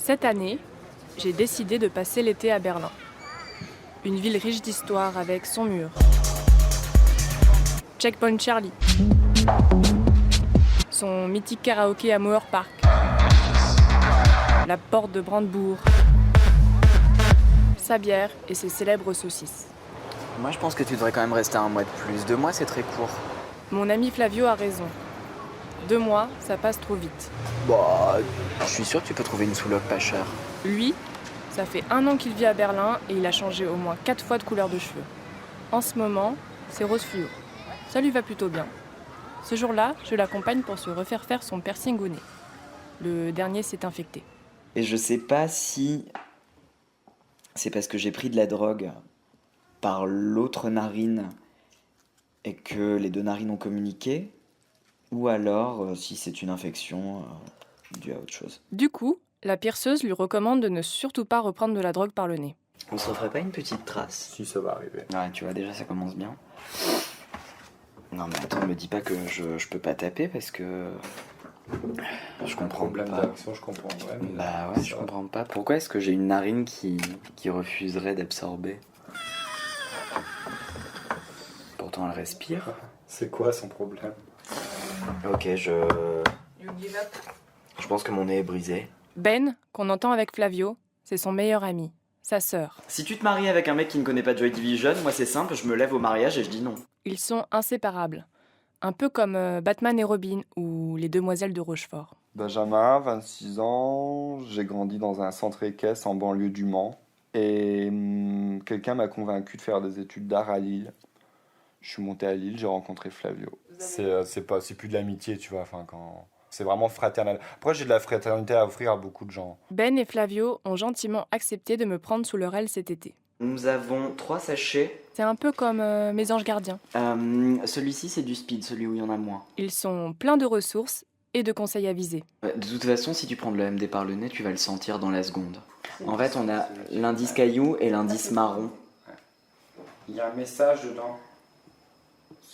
Cette année, j'ai décidé de passer l'été à Berlin. Une ville riche d'histoire avec son mur. Checkpoint Charlie. Son mythique karaoké à Mauer Park. La porte de Brandebourg. Sa bière et ses célèbres saucisses. Moi, je pense que tu devrais quand même rester un mois de plus. 2 mois, c'est très court. Mon ami Flavio a raison. 2 mois, ça passe trop vite. Bah, je suis sûr que tu peux trouver une sous-loc pas chère. Lui, ça fait 1 an qu'il vit à Berlin et il a changé au moins 4 fois de couleur de cheveux. En ce moment, c'est rose fluo. Ça lui va plutôt bien. Ce jour-là, je l'accompagne pour se refaire faire son piercing au nez. Le dernier s'est infecté. Et je sais pas si c'est parce que j'ai pris de la drogue par l'autre narine et que les 2 narines ont communiqué, ou alors si c'est une infection due à autre chose. Du coup, la pierceuse lui recommande de ne surtout pas reprendre de la drogue par le nez. On se referait pas une petite trace? Si, ça va arriver. Ouais, tu vois, déjà ça commence bien. Non mais attends, me dis pas que je peux pas taper parce que je comprends Problème pas. d'action, je comprends. Ouais, mais Bah ouais, je ça- comprends pas. Pourquoi est-ce que j'ai une narine qui refuserait d'absorber? Pourtant elle respire. C'est quoi son problème? Ok, je pense que mon nez est brisé. Ben, qu'on entend avec Flavio, c'est son meilleur ami, sa sœur. Si tu te maries avec un mec qui ne connaît pas Joy Division, moi c'est simple, je me lève au mariage et je dis non. Ils sont inséparables. Un peu comme Batman et Robin ou les Demoiselles de Rochefort. Benjamin, 26 ans, j'ai grandi dans un centre équestre en banlieue du Mans. Et quelqu'un m'a convaincu de faire des études d'art à Lille. Je suis monté à Lille, j'ai rencontré Flavio. C'est plus de l'amitié, tu vois. Enfin, quand c'est vraiment fraternel. Après, j'ai de la fraternité à offrir à beaucoup de gens. Ben et Flavio ont gentiment accepté de me prendre sous leur aile cet été. Nous avons 3 sachets. C'est un peu comme mes anges gardiens. Celui-ci c'est du speed, celui où il y en a moins. Ils sont pleins de ressources et de conseils avisés. De toute façon, si tu prends de l'EMD par le nez, tu vas le sentir dans la seconde. En fait, on a l'indice caillou et l'indice marron. Il y a un message dedans.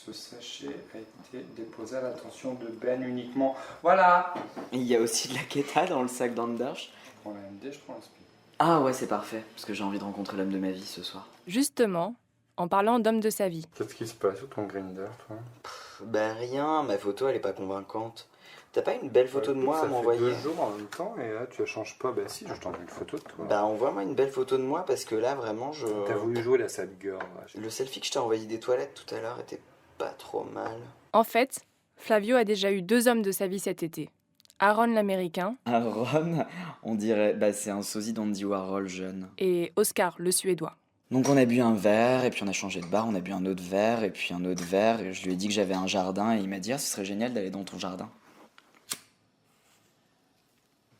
Ce sachet a été déposé à l'attention de Ben uniquement. Voilà. Il y a aussi de la Keta dans le sac d'Andersch. Je prends la MD, je prends la speed. Ah ouais, c'est parfait, parce que j'ai envie de rencontrer l'homme de ma vie ce soir. Justement, en parlant d'homme de sa vie. Qu'est-ce qui se passe sur ton Grindr, toi? Bah rien, ma photo elle est pas convaincante. T'as pas une belle photo de moi à m'envoyer? Ça fait 2 jours en même temps et là tu la changes pas. Bah si, je t'envoie une photo de toi. Bah envoie-moi une belle photo de moi parce que là vraiment je... T'as voulu jouer la sad girl. Là. Le selfie que je t'ai envoyé des toilettes tout à l'heure était pas trop mal. En fait, Flavio a déjà eu 2 hommes de sa vie cet été. Aaron l'Américain Aaron, on dirait... Bah c'est un sosie d'Andy Warhol jeune. et Oscar le Suédois. Donc on a bu un verre, et puis on a changé de bar, on a bu un autre verre, et puis un autre verre, et je lui ai dit que j'avais un jardin, et il m'a dit « Ah, ce serait génial d'aller dans ton jardin ».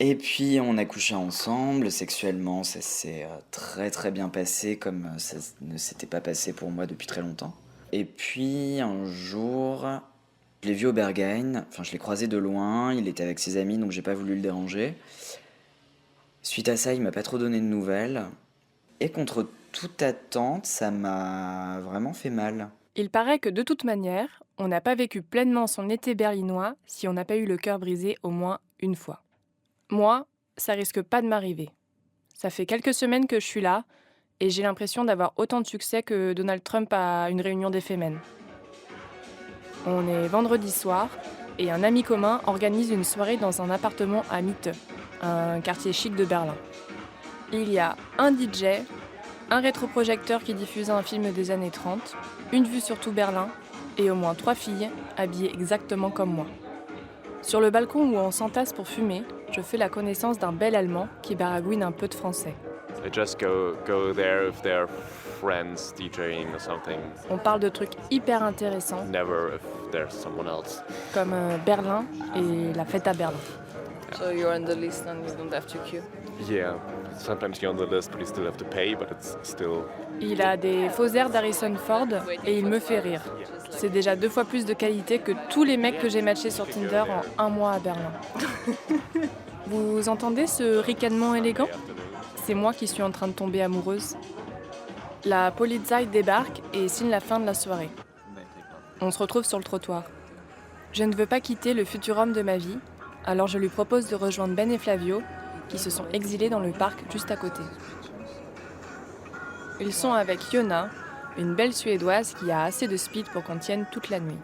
Et puis on a couché ensemble, sexuellement ça s'est très très bien passé, comme ça ne s'était pas passé pour moi depuis très longtemps. Et puis un jour, je l'ai vu au Berghain, enfin je l'ai croisé de loin, il était avec ses amis, donc j'ai pas voulu le déranger. Suite à ça, il m'a pas trop donné de nouvelles, et contre toute attente, ça m'a vraiment fait mal. Il paraît que de toute manière, on n'a pas vécu pleinement son été berlinois si on n'a pas eu le cœur brisé au moins une fois. Moi, ça risque pas de m'arriver. Ça fait quelques semaines que je suis là et j'ai l'impression d'avoir autant de succès que Donald Trump à une réunion des Femen. On est vendredi soir et un ami commun organise une soirée dans un appartement à Mitte, un quartier chic de Berlin. Il y a un DJ, un rétroprojecteur qui diffuse un film des années 30, une vue sur tout Berlin et au moins 3 filles habillées exactement comme moi. Sur le balcon où on s'entasse pour fumer, je fais la connaissance d'un bel Allemand qui baragouine un peu de français. They just go there if they're friends DJing or something. On parle de trucs hyper intéressants, Never if there's someone else. comme Berlin et la fête à Berlin. So you're on the list and you don't have to queue. Yeah, sometimes you're on the list but you still have to pay, but it's still... Il a des faux airs d'Harrison Ford et il me fait rire. C'est déjà 2 fois plus de qualité que tous les mecs que j'ai matchés sur Tinder en 1 mois à Berlin. Vous entendez ce ricanement élégant ? C'est moi qui suis en train de tomber amoureuse. La Polizei débarque et signe la fin de la soirée. On se retrouve sur le trottoir. Je ne veux pas quitter le futur homme de ma vie, alors je lui propose de rejoindre Ben et Flavio qui se sont exilés dans le parc juste à côté. Ils sont avec Yona, une belle Suédoise qui a assez de speed pour qu'on tienne toute la nuit.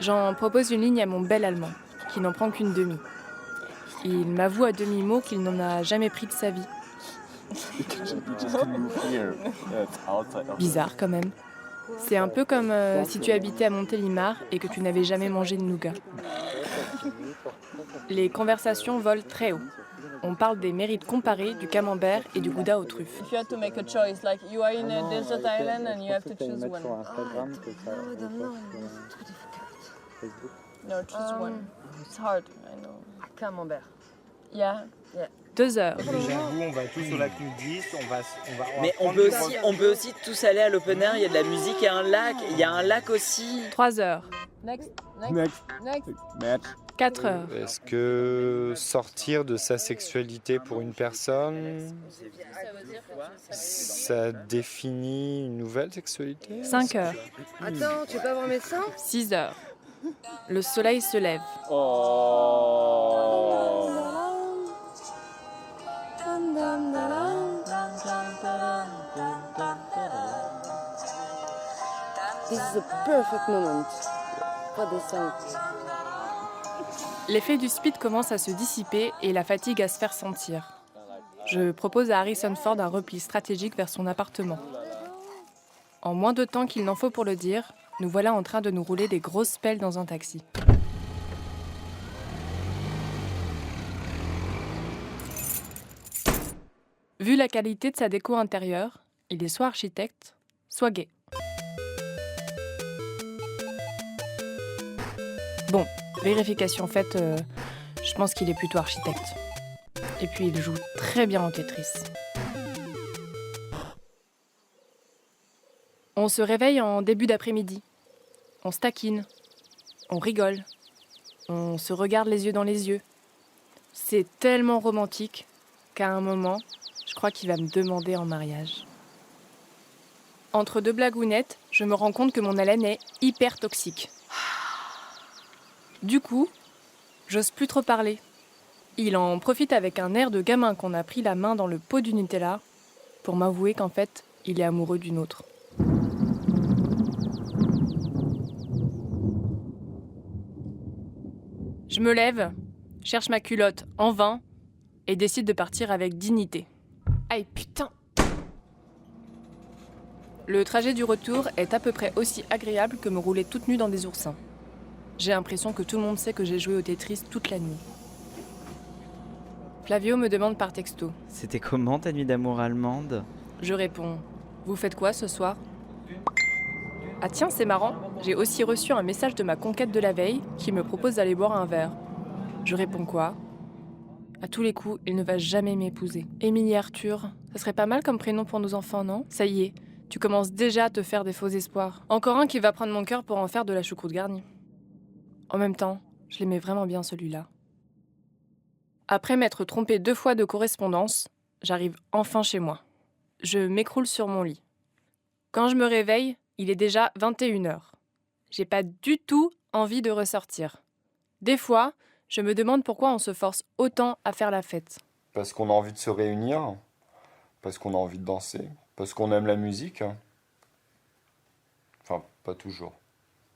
J'en propose une ligne à mon bel Allemand, qui n'en prend qu'une demi. Il m'avoue à demi-mot qu'il n'en a jamais pris de sa vie. Bizarre quand même. C'est un peu comme si tu habitais à Montélimar et que tu n'avais jamais mangé de nougat. Les conversations volent très haut. On parle des mérites comparés du camembert et du gouda aux truffes. If you had to make a choice, like you are in a desert island and you have to choose one. No, choose one. It's hard, I know. Camembert. Yeah. 2 heures. J'avoue, on va tous au lac nudiste, Mais on peut aussi tous aller à l'open air, il y a de la musique, il y a un lac aussi. 3 heures. Next. 4 heures. Est-ce que sortir de sa sexualité pour une personne, ça définit une nouvelle sexualité? 5 heures. Attends, tu veux pas voir un médecin? 6 heures. Le soleil se lève. This is a perfect moment for the song. L'effet du speed commence à se dissiper et la fatigue à se faire sentir. Je propose à Harrison Ford un repli stratégique vers son appartement. En moins de temps qu'il n'en faut pour le dire, nous voilà en train de nous rouler des grosses pelles dans un taxi. Vu la qualité de sa déco intérieure, il est soit architecte, soit gay. Bon, vérification faite, je pense qu'il est plutôt architecte. Et puis il joue très bien au Tetris. On se réveille en début d'après-midi. On se taquine. On rigole. On se regarde les yeux dans les yeux. C'est tellement romantique qu'à un moment, je crois qu'il va me demander en mariage. Entre deux blagounettes, je me rends compte que mon haleine est hyper toxique. Du coup, j'ose plus trop parler. Il en profite avec un air de gamin qu'on a pris la main dans le pot du Nutella pour m'avouer qu'en fait, il est amoureux d'une autre. Je me lève, cherche ma culotte en vain et décide de partir avec dignité. Aïe putain! Le trajet du retour est à peu près aussi agréable que me rouler toute nue dans des oursins. J'ai l'impression que tout le monde sait que j'ai joué au Tetris toute la nuit. Flavio me demande par texto. C'était comment ta nuit d'amour allemande? Je réponds. Vous faites quoi ce soir? Ah tiens, c'est marrant. J'ai aussi reçu un message de ma conquête de la veille qui me propose d'aller boire un verre. Je réponds quoi? À tous les coups, il ne va jamais m'épouser. Émilie Arthur, ça serait pas mal comme prénom pour nos enfants, non? Ça y est, tu commences déjà à te faire des faux espoirs. Encore un qui va prendre mon cœur pour en faire de la choucroute garnie. En même temps, je l'aimais vraiment bien celui-là. Après m'être trompée 2 fois de correspondance, j'arrive enfin chez moi. Je m'écroule sur mon lit. Quand je me réveille, il est déjà 21h. J'ai pas du tout envie de ressortir. Des fois, je me demande pourquoi on se force autant à faire la fête. Parce qu'on a envie de se réunir, parce qu'on a envie de danser, parce qu'on aime la musique. Enfin, pas toujours.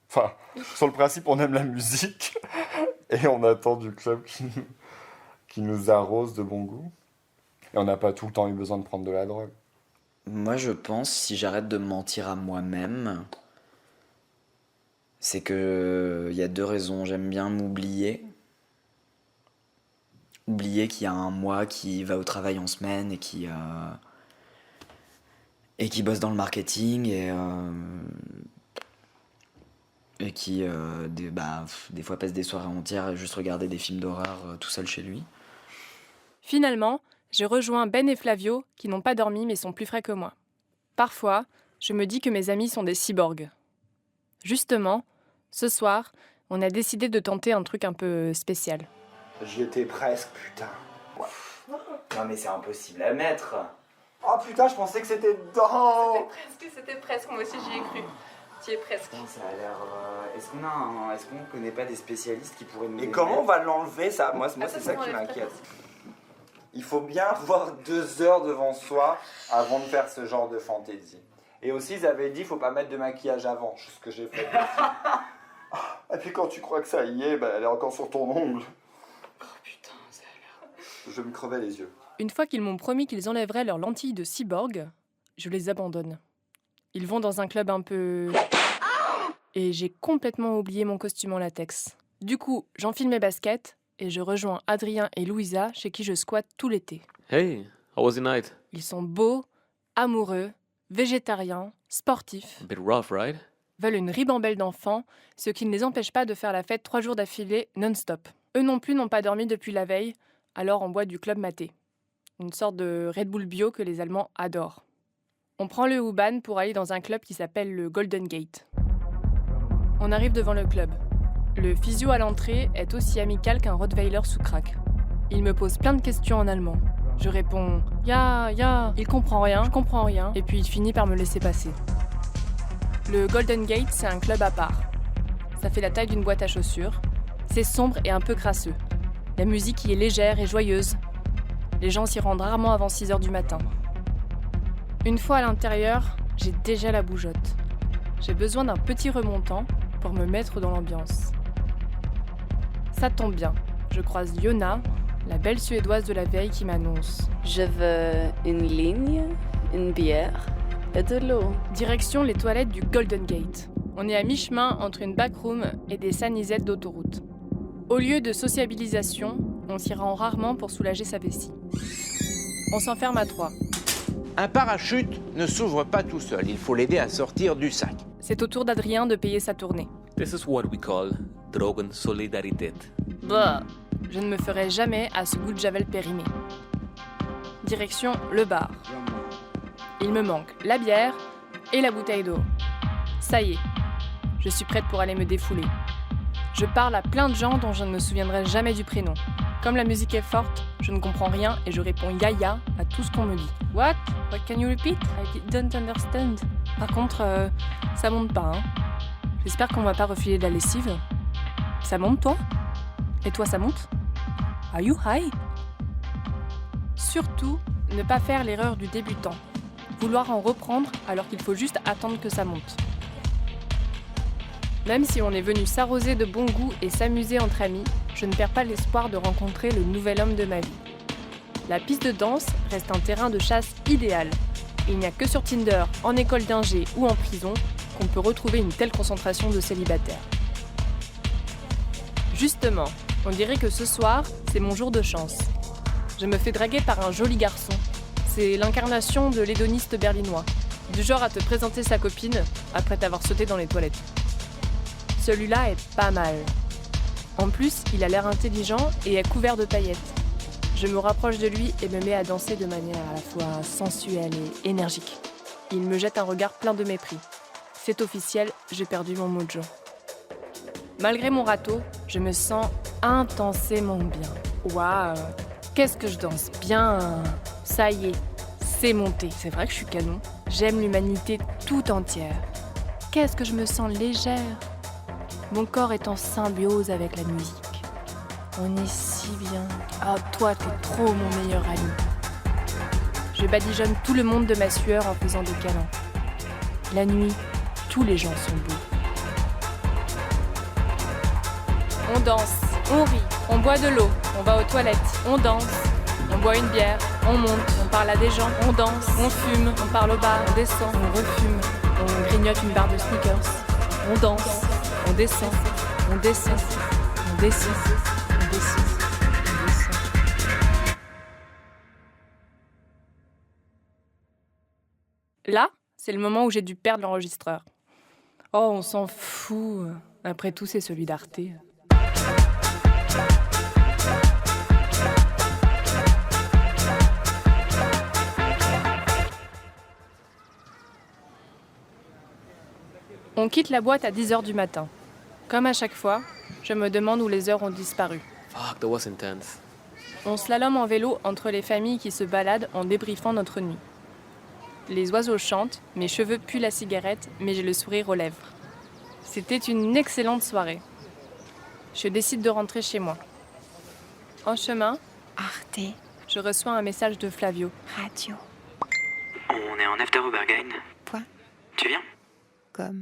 Enfin, sur le principe, on aime la musique et on attend du club qui nous arrose de bon goût. Et on n'a pas tout le temps eu besoin de prendre de la drogue. Moi, je pense, si j'arrête de me mentir à moi-même, c'est que il y a 2 raisons. J'aime bien m'oublier. Oublier qu'il y a un moi qui va au travail en semaine et qui bosse dans le marketing et qui des fois passe des soirées entières à juste regarder des films d'horreur tout seul chez lui. Finalement, j'ai rejoint Ben et Flavio, qui n'ont pas dormi mais sont plus frais que moi. Parfois, je me dis que mes amis sont des cyborgs. Justement, ce soir, on a décidé de tenter un truc un peu spécial. J'y étais presque, putain. Non mais c'est impossible à mettre. Oh putain, je pensais que c'était dedans. C'était presque, moi aussi j'y ai cru. Tu y es presque. Putain, ça a l'air... Est-ce qu'on connaît pas des spécialistes qui pourraient nous Et aider? comment on va l'enlever ça? Moi c'est ça qui m'inquiète. Il faut bien avoir 2 heures devant soi avant de faire ce genre de fantaisie. Et aussi, ils avaient dit, il faut pas mettre de maquillage avant, ce que j'ai fait aussi. Et puis quand tu crois que ça y est, elle est encore sur ton ongle. Oh putain, ça a l'air... Je me crevais les yeux. Une fois qu'ils m'ont promis qu'ils enlèveraient leurs lentilles de cyborg, je les abandonne. Ils vont dans un club un peu... Et j'ai complètement oublié mon costume en latex. Du coup, j'enfile mes baskets et je rejoins Adrien et Louisa chez qui je squatte tout l'été. Hey, how was the night? Ils sont beaux, amoureux, végétariens, sportifs, A bit rough, right? veulent une ribambelle d'enfants, ce qui ne les empêche pas de faire la fête 3 jours d'affilée non-stop. Eux non plus n'ont pas dormi depuis la veille, alors on boit du Club Maté, une sorte de Red Bull bio que les Allemands adorent. On prend le U-Bahn pour aller dans un club qui s'appelle le Golden Gate. On arrive devant le club. Le physio à l'entrée est aussi amical qu'un Rottweiler sous crack. Il me pose plein de questions en allemand. Je réponds « Ya ». Il comprend rien, je comprends rien, et puis il finit par me laisser passer. Le Golden Gate, c'est un club à part. Ça fait la taille d'une boîte à chaussures. C'est sombre et un peu crasseux. La musique y est légère et joyeuse. Les gens s'y rendent rarement avant 6h du matin. Une fois à l'intérieur, j'ai déjà la bougeotte. J'ai besoin d'un petit remontant pour me mettre dans l'ambiance. Ça tombe bien. Je croise Yona, la belle Suédoise de la veille qui m'annonce. Je veux une ligne, une bière et de l'eau. Direction les toilettes du Golden Gate. On est à mi-chemin entre une backroom et des sanisettes d'autoroute. Au lieu de sociabilisation, on s'y rend rarement pour soulager sa vessie. On s'enferme à 3. Un parachute ne s'ouvre pas tout seul, il faut l'aider à sortir du sac. C'est au tour d'Adrien de payer sa tournée. This is what we call Drogensolidarität. Bah, je ne me ferai jamais à ce goût de javel périmé. Direction le bar. Il me manque la bière et la bouteille d'eau. Ça y est, je suis prête pour aller me défouler. Je parle à plein de gens dont je ne me souviendrai jamais du prénom. Comme la musique est forte, je ne comprends rien et je réponds yaya à tout ce qu'on me dit. What can you repeat? I don't understand. Par contre, ça monte pas, hein. J'espère qu'on va pas refiler de la lessive. Ça monte, toi? Et toi, ça monte? Are you high? Surtout, ne pas faire l'erreur du débutant. Vouloir en reprendre alors qu'il faut juste attendre que ça monte. Même si on est venu s'arroser de bon goût et s'amuser entre amis, je ne perds pas l'espoir de rencontrer le nouvel homme de ma vie. La piste de danse reste un terrain de chasse idéal. Il n'y a que sur Tinder, en école d'ingé ou en prison qu'on peut retrouver une telle concentration de célibataires. Justement, on dirait que ce soir, c'est mon jour de chance. Je me fais draguer par un joli garçon. C'est l'incarnation de l'hédoniste berlinois, du genre à te présenter sa copine après t'avoir sauté dans les toilettes. Celui-là est pas mal. En plus, il a l'air intelligent et est couvert de paillettes. Je me rapproche de lui et me mets à danser de manière à la fois sensuelle et énergique. Il me jette un regard plein de mépris. C'est officiel, j'ai perdu mon mojo. Malgré mon râteau, je me sens intensément bien. Waouh, qu'est-ce que je danse bien! Ça y est, c'est monté. C'est vrai que je suis canon. J'aime l'humanité tout entière. Qu'est-ce que je me sens légère! Mon corps est en symbiose avec la musique. On est si bien. Ah, toi, t'es trop mon meilleur ami. Je badigeonne tout le monde de ma sueur en faisant des câlins. La nuit, tous les gens sont beaux. On danse, on rit, on boit de l'eau, on va aux toilettes, on danse, on boit une bière, on monte, on parle à des gens, on danse, on fume, on parle au bar, on descend, on refume, on grignote une barre de sneakers, on danse, on descend, on descend, on descend, on descend, on descend. Là, c'est le moment où j'ai dû perdre l'enregistreur. Oh, on s'en fout. Après tout, c'est celui d'Arte. On quitte la boîte à 10h du matin. Comme à chaque fois, je me demande où les heures ont disparu. Fuck, that was intense. On slalome en vélo entre les familles qui se baladent en débriefant notre nuit. Les oiseaux chantent, mes cheveux puent la cigarette, mais j'ai le sourire aux lèvres. C'était une excellente soirée. Je décide de rentrer chez moi. En chemin, Arte, Je reçois un message de Flavio. Radio. On est en after au Berghain. Point. Tu viens? Comme.